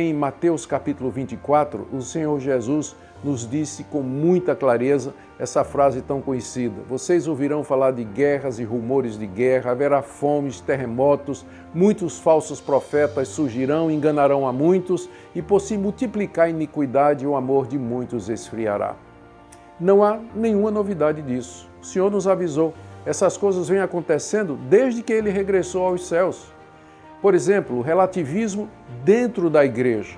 Em Mateus capítulo 24, o Senhor Jesus nos disse com muita clareza essa frase tão conhecida: vocês ouvirão falar de guerras e rumores de guerra, haverá fomes, terremotos, muitos falsos profetas surgirão, enganarão a muitos, e por se multiplicar a iniquidade, o amor de muitos esfriará. Não há nenhuma novidade disso. O Senhor nos avisou. Essas coisas vêm acontecendo desde que Ele regressou aos céus. Por exemplo, o relativismo dentro da igreja.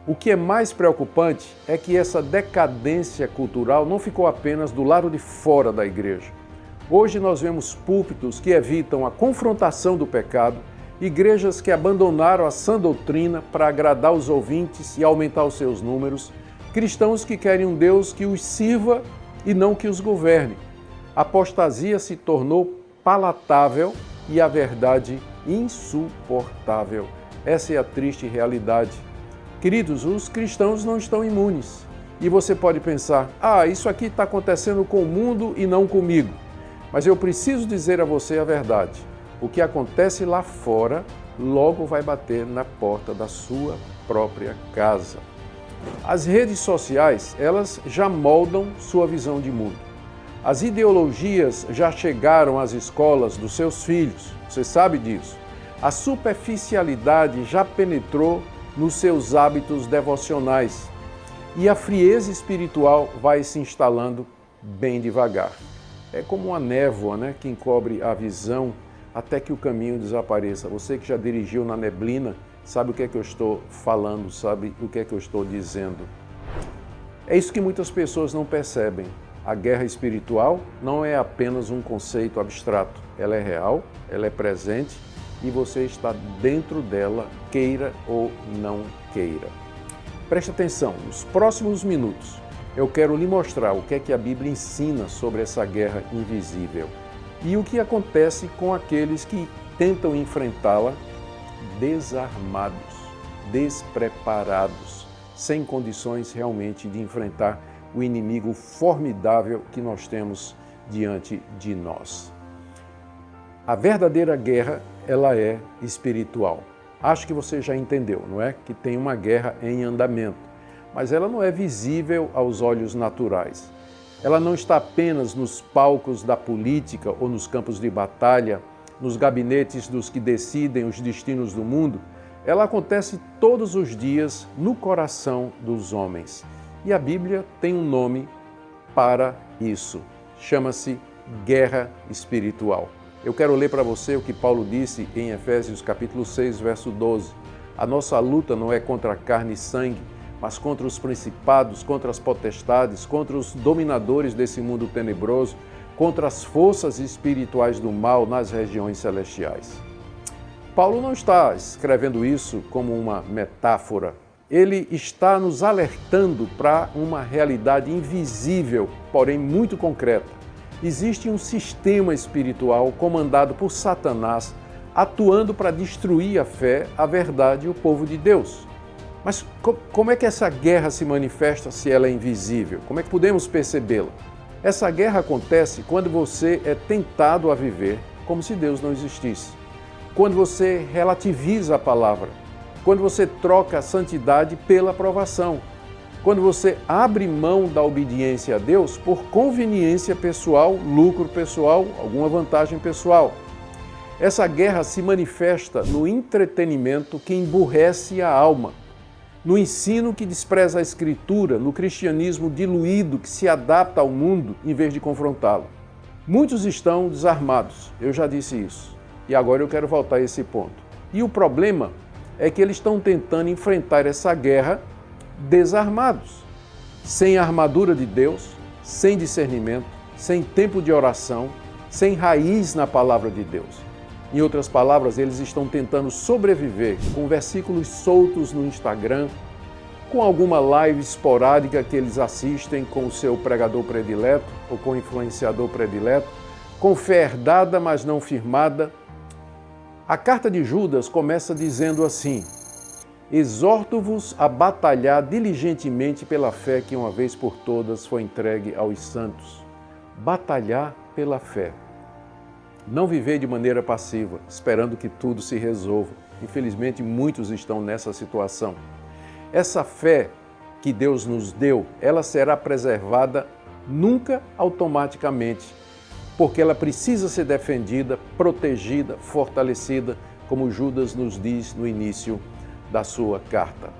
O que é mais preocupante é que essa decadência cultural não ficou apenas do lado de fora da igreja. Hoje nós vemos púlpitos que evitam a confrontação do pecado, igrejas que abandonaram a sã doutrina para agradar os ouvintes e aumentar os seus números, cristãos que querem um Deus que os sirva e não que os governe. A apostasia se tornou palatável e a verdade insuportável. Essa é a triste realidade. Queridos, os cristãos não estão imunes. E você pode pensar, isso aqui está acontecendo com o mundo e não comigo. Mas eu preciso dizer a você a verdade. O que acontece lá fora logo vai bater na porta da sua própria casa. As redes sociais, elas já moldam sua visão de mundo. As ideologias já chegaram às escolas dos seus filhos, você sabe disso. A superficialidade já penetrou nos seus hábitos devocionais e a frieza espiritual vai se instalando bem devagar. É como uma névoa, que encobre a visão até que o caminho desapareça. Você que já dirigiu na neblina, sabe o que é que eu estou falando, sabe o que é que eu estou dizendo. É isso que muitas pessoas não percebem. A guerra espiritual não é apenas um conceito abstrato. Ela é real, ela é presente e você está dentro dela, queira ou não queira. Preste atenção, nos próximos minutos eu quero lhe mostrar o que é que a Bíblia ensina sobre essa guerra invisível e o que acontece com aqueles que tentam enfrentá-la desarmados, despreparados, sem condições realmente de enfrentar o inimigo formidável que nós temos diante de nós. A verdadeira guerra, ela é espiritual. Acho que você já entendeu, não é? Que tem uma guerra em andamento, mas ela não é visível aos olhos naturais. Ela não está apenas nos palcos da política ou nos campos de batalha, nos gabinetes dos que decidem os destinos do mundo. Ela acontece todos os dias no coração dos homens. E a Bíblia tem um nome para isso. Chama-se guerra espiritual. Eu quero ler para você o que Paulo disse em Efésios capítulo 6, verso 12. A nossa luta não é contra carne e sangue, mas contra os principados, contra as potestades, contra os dominadores desse mundo tenebroso, contra as forças espirituais do mal nas regiões celestiais. Paulo não está escrevendo isso como uma metáfora. Ele está nos alertando para uma realidade invisível, porém muito concreta. Existe um sistema espiritual comandado por Satanás, atuando para destruir a fé, a verdade e o povo de Deus. Mas como é que essa guerra se manifesta se ela é invisível? Como é que podemos percebê-la? Essa guerra acontece quando você é tentado a viver como se Deus não existisse. Quando você relativiza a palavra. Quando você troca a santidade pela aprovação. Quando você abre mão da obediência a Deus por conveniência pessoal, lucro pessoal, alguma vantagem pessoal. Essa guerra se manifesta no entretenimento que emburrece a alma, no ensino que despreza a Escritura, no cristianismo diluído que se adapta ao mundo em vez de confrontá-lo. Muitos estão desarmados, eu já disse isso, e agora eu quero voltar a esse ponto. E o problema é que eles estão tentando enfrentar essa guerra desarmados, sem a armadura de Deus, sem discernimento, sem tempo de oração, sem raiz na palavra de Deus. Em outras palavras, eles estão tentando sobreviver com versículos soltos no Instagram, com alguma live esporádica que eles assistem com o seu pregador predileto ou com o influenciador predileto, com fé herdada, mas não firmada. A carta de Judas começa dizendo assim: exorto-vos a batalhar diligentemente pela fé que uma vez por todas foi entregue aos santos. Batalhar pela fé. Não viver de maneira passiva, esperando que tudo se resolva. Infelizmente, muitos estão nessa situação. Essa fé que Deus nos deu, ela será preservada nunca automaticamente, porque ela precisa ser defendida, protegida, fortalecida, como Judas nos diz no início da sua carta.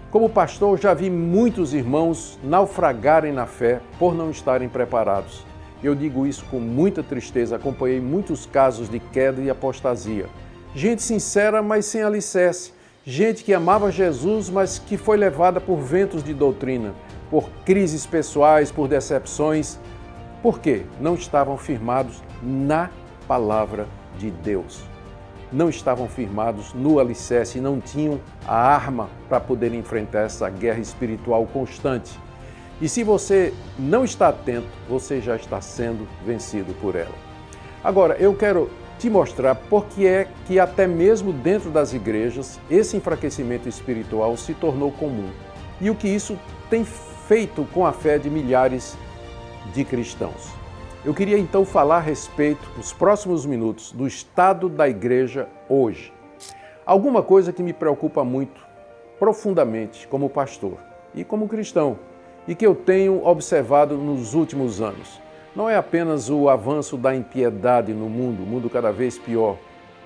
Como pastor, já vi muitos irmãos naufragarem na fé por não estarem preparados. Eu digo isso com muita tristeza, acompanhei muitos casos de queda e apostasia. Gente sincera, mas sem alicerce. Gente que amava Jesus, mas que foi levada por ventos de doutrina, por crises pessoais, por decepções. Por quê? Não estavam firmados na palavra de Deus. Não estavam firmados no alicerce e não tinham a arma para poder enfrentar essa guerra espiritual constante. E se você não está atento, você já está sendo vencido por ela. Agora, eu quero te mostrar por que é que até mesmo dentro das igrejas, esse enfraquecimento espiritual se tornou comum. E o que isso tem feito com a fé de milhares de cristãos. Eu queria então falar a respeito, nos próximos minutos, do estado da igreja hoje. Alguma coisa que me preocupa muito, profundamente, como pastor e como cristão, e que eu tenho observado nos últimos anos. Não é apenas o avanço da impiedade no mundo, o mundo cada vez pior.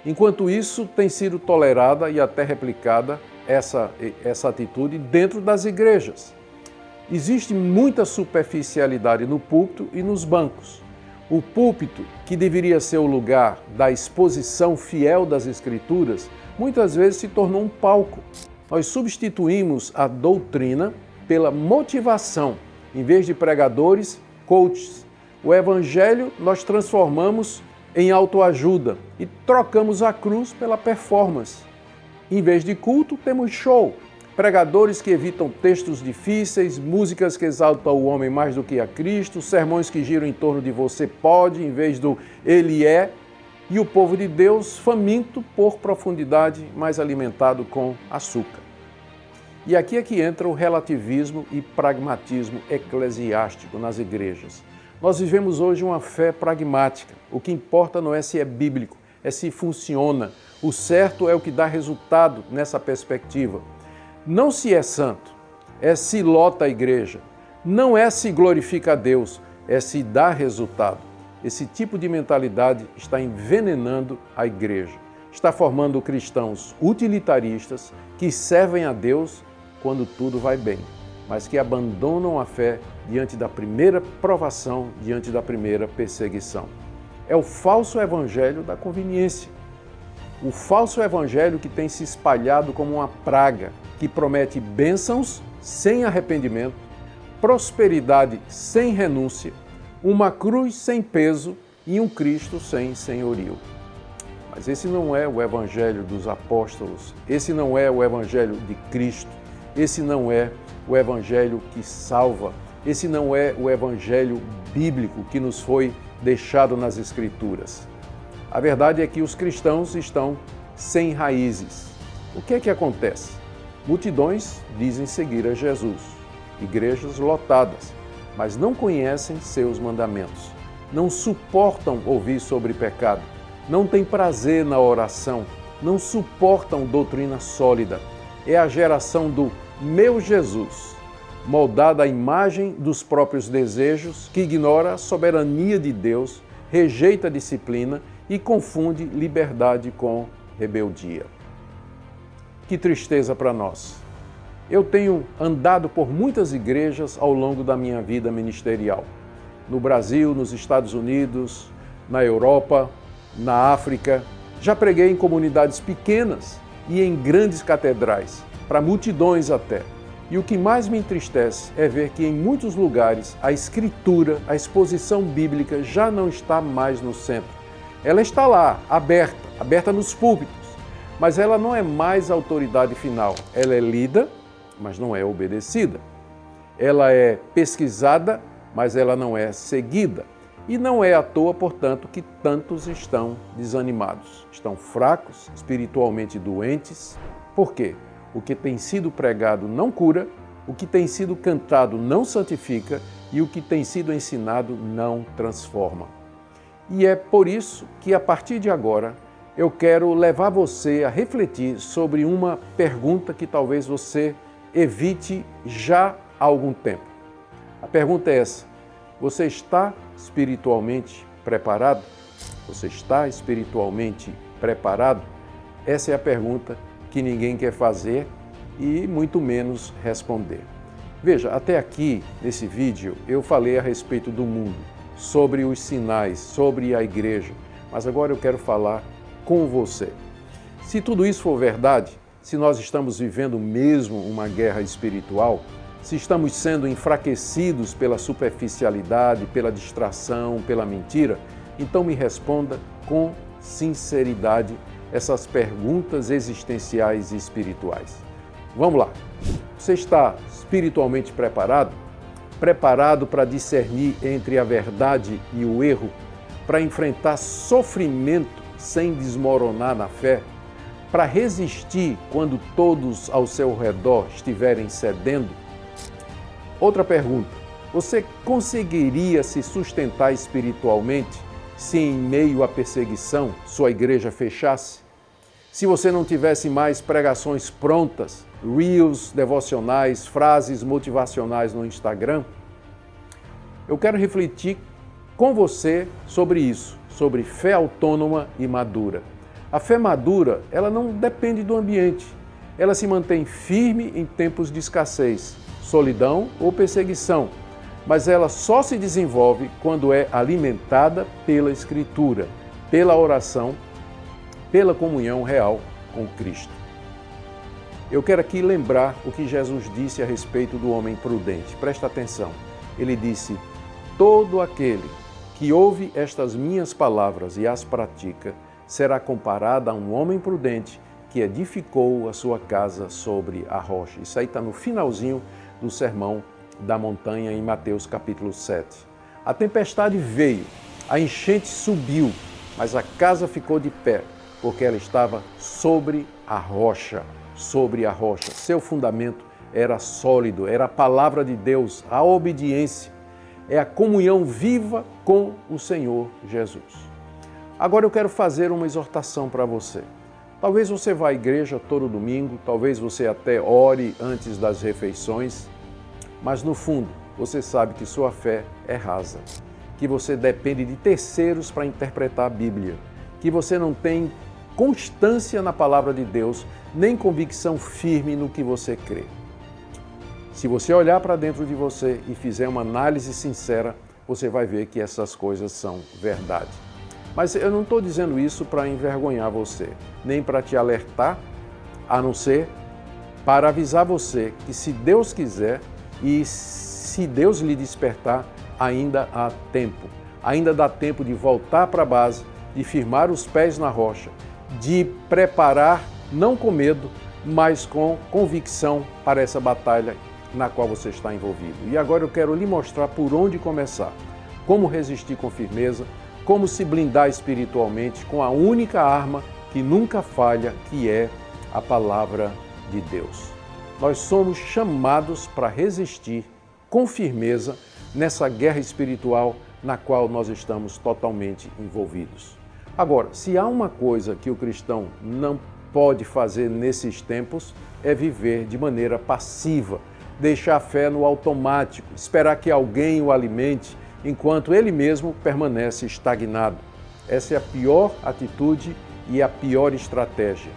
Enquanto isso, tem sido tolerada e até replicada essa atitude dentro das igrejas. Existe muita superficialidade no púlpito e nos bancos. O púlpito, que deveria ser o lugar da exposição fiel das Escrituras, muitas vezes se tornou um palco. Nós substituímos a doutrina pela motivação, em vez de pregadores, coaches. O Evangelho nós transformamos em autoajuda e trocamos a cruz pela performance. Em vez de culto, temos show. Pregadores que evitam textos difíceis, músicas que exaltam o homem mais do que a Cristo, sermões que giram em torno de você pode, em vez do ele é, e o povo de Deus faminto por profundidade, mais alimentado com açúcar. E aqui é que entra o relativismo e pragmatismo eclesiástico nas igrejas. Nós vivemos hoje uma fé pragmática. O que importa não é se é bíblico, é se funciona. O certo é o que dá resultado nessa perspectiva. Não se é santo, é se lota a igreja. Não é se glorifica a Deus, é se dá resultado. Esse tipo de mentalidade está envenenando a igreja. Está formando cristãos utilitaristas que servem a Deus quando tudo vai bem, mas que abandonam a fé diante da primeira provação, diante da primeira perseguição. É o falso evangelho da conveniência. O falso evangelho que tem se espalhado como uma praga, que promete bênçãos sem arrependimento, prosperidade sem renúncia, uma cruz sem peso e um Cristo sem senhorio. Mas esse não é o evangelho dos apóstolos, esse não é o evangelho de Cristo, esse não é o evangelho que salva, esse não é o evangelho bíblico que nos foi deixado nas Escrituras. A verdade é que os cristãos estão sem raízes. O que é que acontece? Multidões dizem seguir a Jesus, igrejas lotadas, mas não conhecem seus mandamentos, não suportam ouvir sobre pecado, não têm prazer na oração, não suportam doutrina sólida. É a geração do meu Jesus, moldada à imagem dos próprios desejos, que ignora a soberania de Deus, rejeita a disciplina e confunde liberdade com rebeldia. Que tristeza para nós! Eu tenho andado por muitas igrejas ao longo da minha vida ministerial. No Brasil, nos Estados Unidos, na Europa, na África. Já preguei em comunidades pequenas e em grandes catedrais, para multidões até. E o que mais me entristece é ver que em muitos lugares a escritura, a exposição bíblica já não está mais no centro. Ela está lá, aberta nos púlpitos, mas ela não é mais a autoridade final. Ela é lida, mas não é obedecida. Ela é pesquisada, mas ela não é seguida. E não é à toa, portanto, que tantos estão desanimados. Estão fracos, espiritualmente doentes. Por quê? O que tem sido pregado não cura, o que tem sido cantado não santifica e o que tem sido ensinado não transforma. E é por isso que, a partir de agora, eu quero levar você a refletir sobre uma pergunta que talvez você evite já há algum tempo. A pergunta é essa: você está espiritualmente preparado? Você está espiritualmente preparado? Essa é a pergunta que ninguém quer fazer e muito menos responder. Veja, até aqui nesse vídeo eu falei a respeito do mundo, sobre os sinais, sobre a igreja, mas agora eu quero falar com você. Se tudo isso for verdade, se nós estamos vivendo mesmo uma guerra espiritual, se estamos sendo enfraquecidos pela superficialidade, pela distração, pela mentira, então me responda com sinceridade essas perguntas existenciais e espirituais. Vamos lá. Você está espiritualmente preparado? Preparado para discernir entre a verdade e o erro? Para enfrentar sofrimento sem desmoronar na fé? Para resistir quando todos ao seu redor estiverem cedendo? Outra pergunta: você conseguiria se sustentar espiritualmente se em meio à perseguição sua igreja fechasse? Se você não tivesse mais pregações prontas, reels devocionais, frases motivacionais no Instagram? Eu quero refletir com você sobre isso, sobre fé autônoma e madura. A fé madura, ela não depende do ambiente. Ela se mantém firme em tempos de escassez, solidão ou perseguição, mas ela só se desenvolve quando é alimentada pela Escritura, pela oração, pela comunhão real com Cristo. Eu quero aqui lembrar o que Jesus disse a respeito do homem prudente. Presta atenção. Ele disse: todo aquele que ouve estas minhas palavras e as pratica será comparado a um homem prudente que edificou a sua casa sobre a rocha. Isso aí está no finalzinho do Sermão da Montanha, em Mateus capítulo 7. A tempestade veio, a enchente subiu, mas a casa ficou de pé, porque ela estava sobre a rocha. Sobre a rocha. Seu fundamento era sólido, era a palavra de Deus, a obediência, é a comunhão viva com o Senhor Jesus. Agora eu quero fazer uma exortação para você. Talvez você vá à igreja todo domingo, talvez você até ore antes das refeições, mas no fundo você sabe que sua fé é rasa, que você depende de terceiros para interpretar a Bíblia, que você não tem constância na palavra de Deus, nem convicção firme no que você crê. Se você olhar para dentro de você e fizer uma análise sincera, você vai ver que essas coisas são verdade. Mas eu não estou dizendo isso para envergonhar você, nem para te alertar, a não ser para avisar você que, se Deus quiser e se Deus lhe despertar, ainda há tempo. Ainda dá tempo de voltar para a base, de firmar os pés na rocha, de preparar, não com medo, mas com convicção para essa batalha na qual você está envolvido. E agora eu quero lhe mostrar por onde começar, como resistir com firmeza, como se blindar espiritualmente com a única arma que nunca falha, que é a palavra de Deus. Nós somos chamados para resistir com firmeza nessa guerra espiritual na qual nós estamos totalmente envolvidos. Agora, se há uma coisa que o cristão não pode fazer nesses tempos, é viver de maneira passiva, deixar a fé no automático, esperar que alguém o alimente, enquanto ele mesmo permanece estagnado. Essa é a pior atitude e a pior estratégia.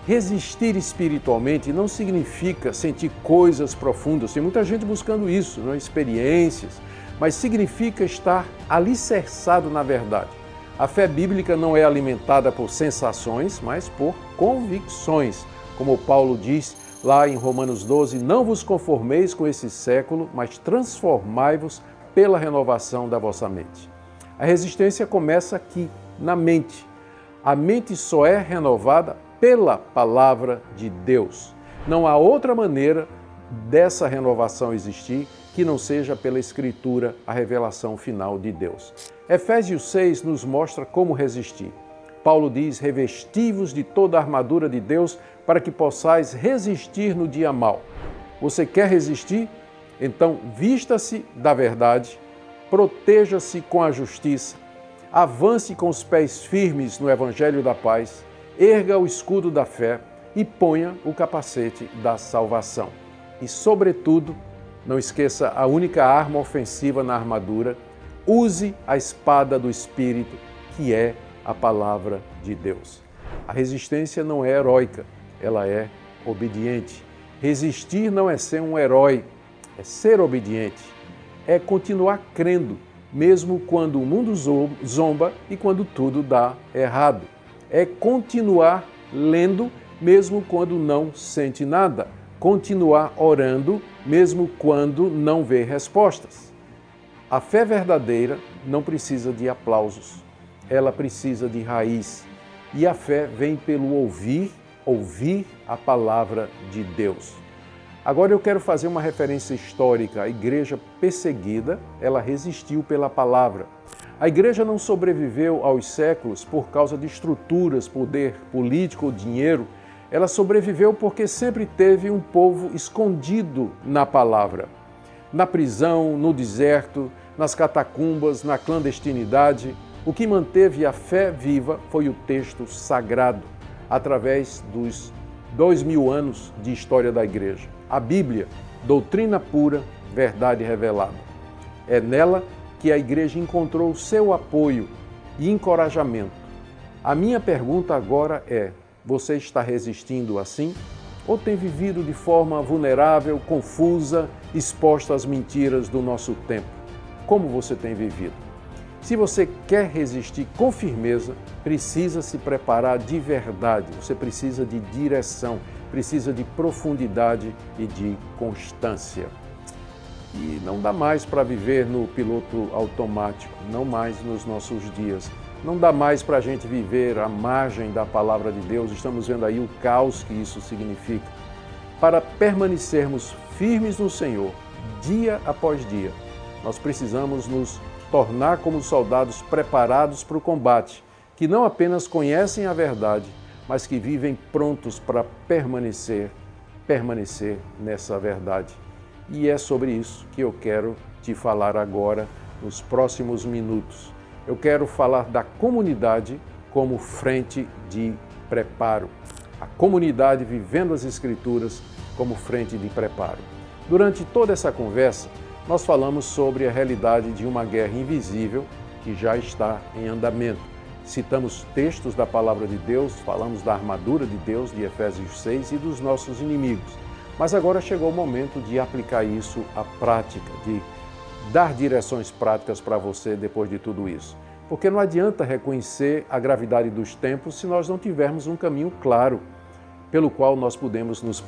Resistir espiritualmente não significa sentir coisas profundas, tem muita gente buscando isso, não é? Experiências, mas significa estar alicerçado na verdade. A fé bíblica não é alimentada por sensações, mas por convicções. Como Paulo diz lá em Romanos 12, não vos conformeis com esse século, mas transformai-vos pela renovação da vossa mente. A resistência começa aqui, na mente. A mente só é renovada pela palavra de Deus. Não há outra maneira dessa renovação existir que não seja pela Escritura, a revelação final de Deus. Efésios 6 nos mostra como resistir. Paulo diz: revesti-vos de toda a armadura de Deus para que possais resistir no dia mau. Você quer resistir? Então vista-se da verdade, proteja-se com a justiça, avance com os pés firmes no Evangelho da paz, erga o escudo da fé e ponha o capacete da salvação. e, sobretudo, não esqueça a única arma ofensiva na armadura, use a espada do Espírito, que é a palavra de Deus. A resistência não é heróica, ela é obediente. Resistir não é ser um herói, é ser obediente. É continuar crendo, mesmo quando o mundo zomba e quando tudo dá errado. É continuar lendo, mesmo quando não sente nada. Continuar orando, mesmo quando não vê respostas. A fé verdadeira não precisa de aplausos, ela precisa de raiz. E a fé vem pelo ouvir a palavra de Deus. Agora eu quero fazer uma referência histórica. A igreja perseguida, ela resistiu pela palavra. A igreja não sobreviveu aos séculos por causa de estruturas, poder político ou dinheiro. Ela sobreviveu porque sempre teve um povo escondido na palavra. Na prisão, no deserto, nas catacumbas, na clandestinidade, o que manteve a fé viva foi o texto sagrado, através dos 2000 anos de história da igreja. A Bíblia, doutrina pura, verdade revelada. É nela que a igreja encontrou seu apoio e encorajamento. A minha pergunta agora é: você está resistindo assim? Ou tem vivido de forma vulnerável, confusa, exposta às mentiras do nosso tempo? Como você tem vivido? Se você quer resistir com firmeza, precisa se preparar de verdade. Você precisa de direção, precisa de profundidade e de constância. E não dá mais para viver no piloto automático, não mais nos nossos dias. Não dá mais para a gente viver à margem da palavra de Deus. Estamos vendo aí o caos que isso significa. Para permanecermos firmes no Senhor, dia após dia, nós precisamos nos tornar como soldados preparados para o combate, que não apenas conhecem a verdade, mas que vivem prontos para permanecer nessa verdade. E é sobre isso que eu quero te falar agora, nos próximos minutos. Eu quero falar da comunidade como frente de preparo. A comunidade vivendo as Escrituras como frente de preparo. Durante toda essa conversa, nós falamos sobre a realidade de uma guerra invisível que já está em andamento. Citamos textos da Palavra de Deus, falamos da armadura de Deus, de Efésios 6, e dos nossos inimigos. Mas agora chegou o momento de aplicar isso à prática, de dar direções práticas para você depois de tudo isso. Porque não adianta reconhecer a gravidade dos tempos se nós não tivermos um caminho claro pelo qual nós podemos nos